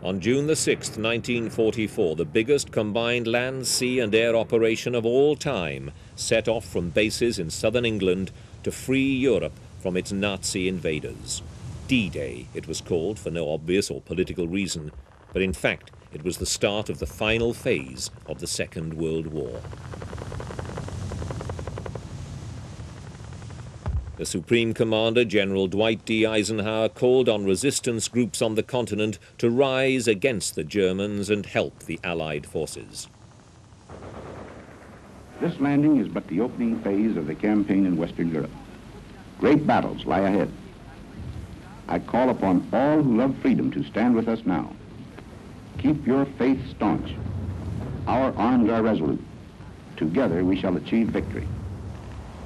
On June the 6th, 1944, the biggest combined land, sea and air operation of all time set off from bases in southern England to free Europe from its Nazi invaders. D-Day, it was called for no obvious or political reason, but in fact it was the start of the final phase of the Second World War. The Supreme Commander, General Dwight D. Eisenhower, called on resistance groups on the continent to rise against the Germans and help the Allied forces. This landing is but the opening phase of the campaign in Western Europe. Great battles lie ahead. I call upon all who love freedom to stand with us now. Keep your faith staunch. Our arms are resolute. Together we shall achieve victory.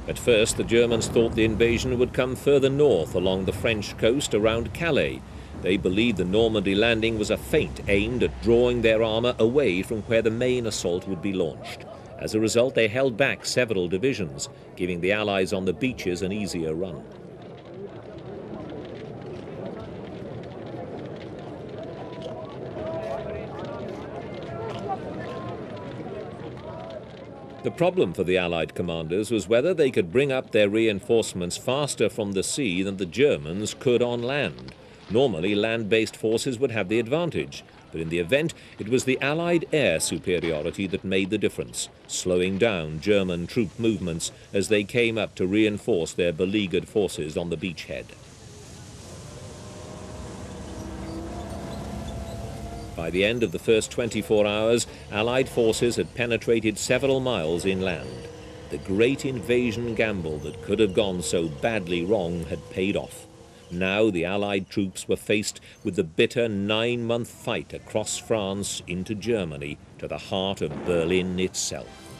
At first, the Germans thought the invasion would come further north along the French coast around Calais. They believed the Normandy landing was a feint aimed at drawing their armor away from where the main assault would be launched. As a result, they held back several divisions, giving the Allies on the beaches an easier run. The problem for the Allied commanders was whether they could bring up their reinforcements faster from the sea than the Germans could on land. Normally, land-based forces would have the advantage, but in the event, it was the Allied air superiority that made the difference, slowing down German troop movements as they came up to reinforce their beleaguered forces on the beachhead. By the end of the first 24 hours, Allied forces had penetrated several miles inland. The great invasion gamble that could have gone so badly wrong had paid off. Now the Allied troops were faced with the bitter 9-month fight across France into Germany, to the heart of Berlin itself.